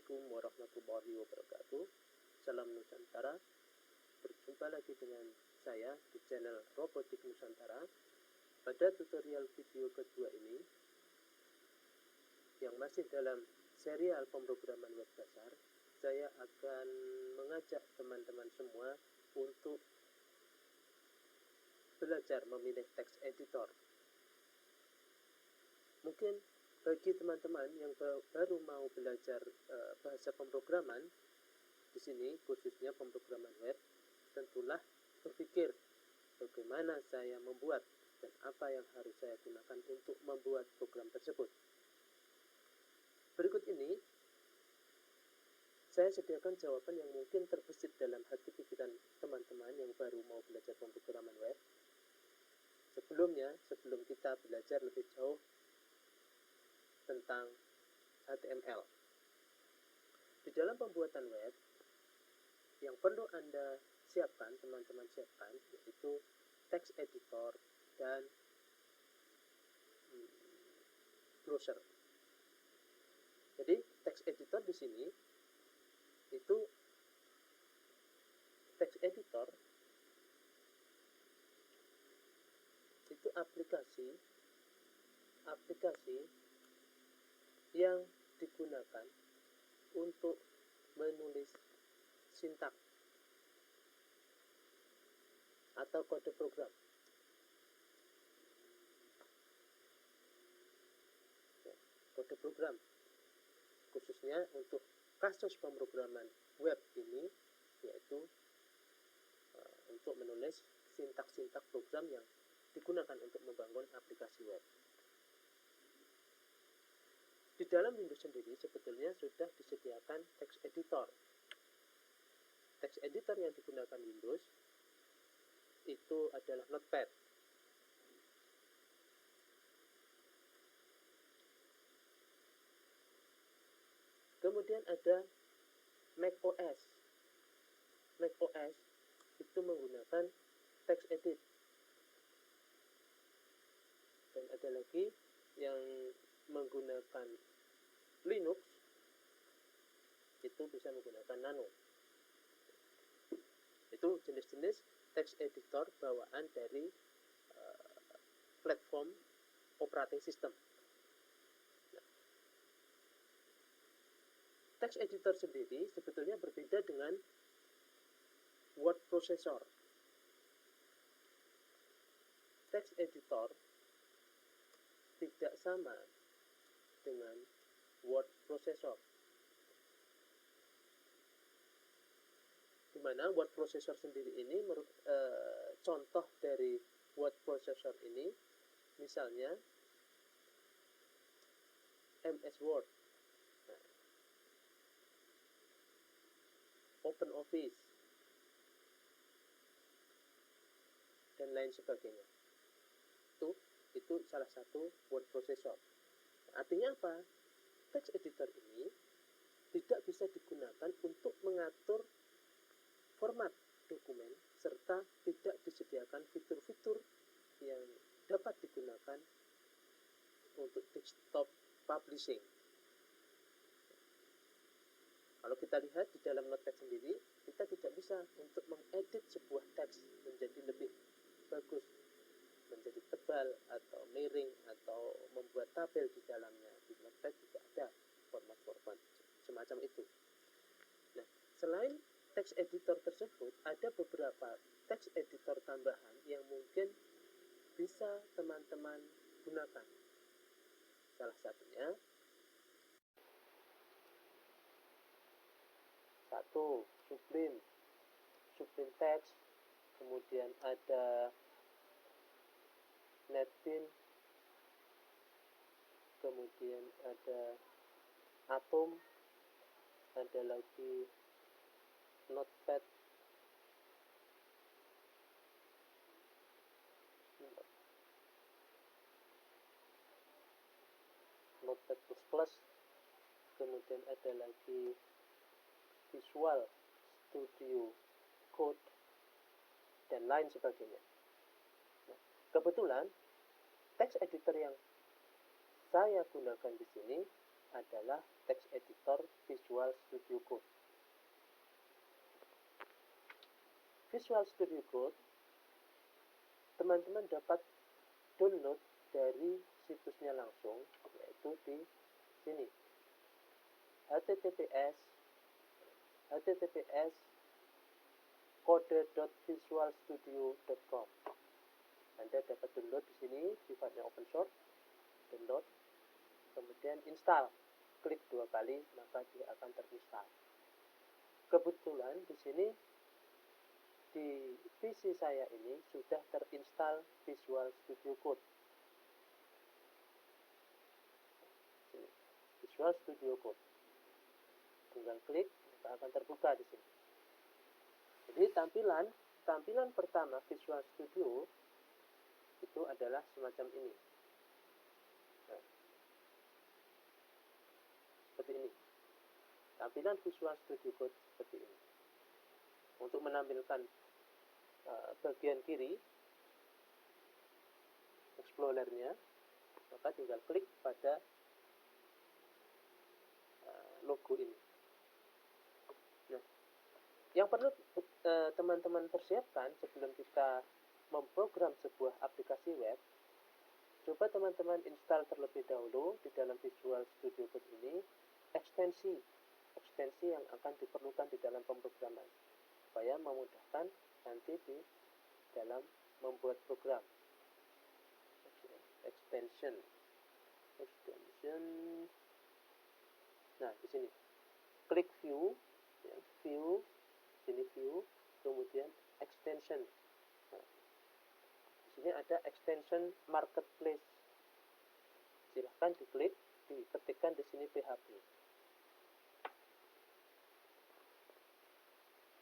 Assalamualaikum warahmatullahi wabarakatuh. Salam Nusantara. Berjumpa lagi dengan saya di channel Robotik Nusantara. Pada tutorial video kedua ini, yang masih dalam serial pemrograman web dasar, saya akan mengajak teman-teman semua untuk belajar memilih text editor. Mungkin bagi teman-teman yang baru mau belajar bahasa pemrograman, di sini khususnya pemrograman web, tentulah berpikir bagaimana saya membuat dan apa yang harus saya gunakan untuk membuat program tersebut. Berikut ini saya sediakan jawaban yang mungkin terbesit dalam hati pikiran teman-teman yang baru mau belajar pemrograman web. Sebelum kita belajar lebih jauh tentang HTML. Di dalam pembuatan web, yang perlu Anda siapkan, teman-teman siapkan, yaitu text editor dan browser. Jadi text editor di sini itu text editor itu aplikasi yang digunakan untuk menulis sintaks atau kode program. Kode program khususnya untuk kasus pemrograman web ini, yaitu untuk menulis sintaks-sintaks program yang digunakan untuk membangun aplikasi web. Di dalam Windows sendiri sebetulnya sudah disediakan text editor. Text editor yang digunakan Windows itu adalah Notepad. Kemudian ada macOS. macOS itu menggunakan text edit. Dan ada lagi yang menggunakan Linux, itu bisa menggunakan Nano. Itu jenis-jenis text editor bawaan dari platform operating system. Nah, text editor sendiri sebetulnya berbeda dengan word processor. Text editor tidak sama dengan word processor, di mana word processor sendiri ini contoh dari word processor ini misalnya MS Word, OpenOffice, dan lain sebagainya. Itu salah satu word processor. Artinya apa? Text editor ini tidak bisa digunakan untuk mengatur format dokumen serta tidak disediakan fitur-fitur yang dapat digunakan untuk desktop publishing. Kalau kita lihat di dalam Notepad sendiri, kita tidak bisa untuk mengedit sebuah teks menjadi lebih bagus, menjadi tebal atau miring atau membuat tabel di dalamnya. Di Notepad juga ada format-format semacam itu. Nah, selain text editor tersebut, ada beberapa text editor tambahan yang mungkin bisa teman-teman gunakan. Salah satunya Sublime Text, kemudian ada NetBeans, kemudian ada Atom, ada lagi Notepad, Notepad++, kemudian ada lagi Visual Studio Code, dan lain sebagainya. Nah, kebetulan text editor yang saya gunakan di sini adalah text editor Visual Studio Code. Visual Studio Code teman-teman dapat download dari situsnya langsung, yaitu di sini, https code.visualstudio.com. Anda dapat download di sini, sifatnya open source. Download, kemudian install, klik 2 kali maka dia akan terinstall. Kebetulan di sini di PC saya ini sudah terinstall Visual Studio Code. Visual Studio Code. Tinggal klik maka akan terbuka di sini. Jadi tampilan pertama Visual Studio itu adalah semacam ini. Nah, seperti ini. Tampilan Visual Studio Code seperti ini. Untuk menampilkan bagian kiri Explorer-nya, maka tinggal klik pada logo ini. Nah, yang perlu teman-teman persiapkan sebelum kita memprogram sebuah aplikasi web, coba teman-teman install terlebih dahulu di dalam Visual Studio Code ini ekstensi yang akan diperlukan di dalam pemrograman, supaya memudahkan nanti di dalam membuat program. Extension. Nah, di sini klik view, ya, sini view, kemudian extension. Nah, di sini ada extension marketplace. Silahkan diklik, diketikkan di sini PHP.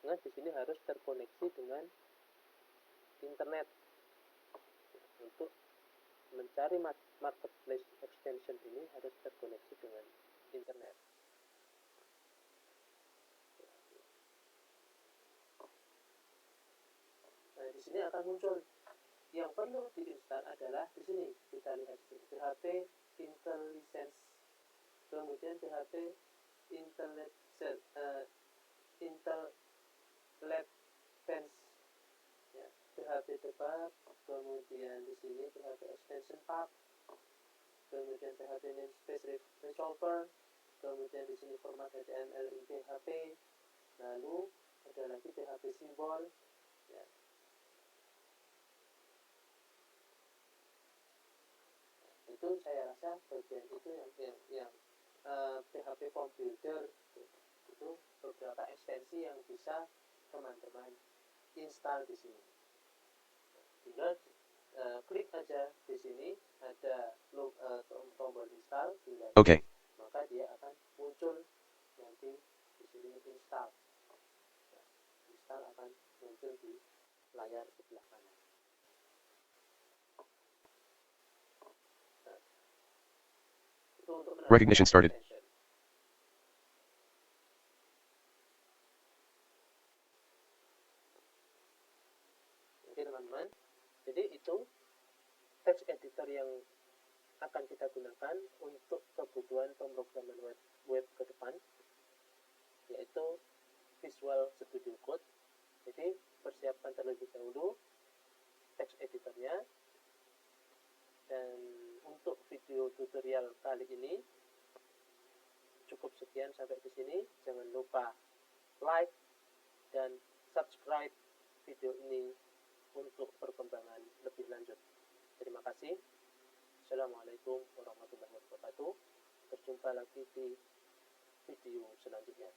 Nah, di sini harus terkoneksi dengan internet. Untuk mencari marketplace extension ini harus terkoneksi dengan internet. Nah, di sini akan muncul yang perlu diinstal adalah di sini. Kita lihat di sini PHP IntelliSense, kemudian PHP IntelliSense, ya, PHP Debug, kemudian di sini PHP Extension Pack, kemudian PHP Namespace Resolver, kemudian di sini format HTML in PHP, lalu ada lagi PHP Symbol, ya. Itu saya rasa bagian itu yang PHP Form Builder itu beberapa ekstensi yang bisa teman-teman install di sini. Tinggal klik aja di sini ada tombol install, Oke. maka dia akan muncul nanti di sini install. Nah, install akan muncul di layar sebelah kanan. Nah, itu untuk Recognition started. Oke teman-teman, jadi itu text editor yang akan kita gunakan untuk kebutuhan pemrograman web ke depan, yaitu Visual Studio Code. Jadi persiapkan terlebih dahulu text editornya. Dan untuk video tutorial kali ini cukup sekian sampai di sini. Jangan lupa like dan subscribe video ini untuk perkembangan lebih lanjut. Terima kasih. Assalamualaikum warahmatullahi wabarakatuh. Berjumpa lagi di video selanjutnya.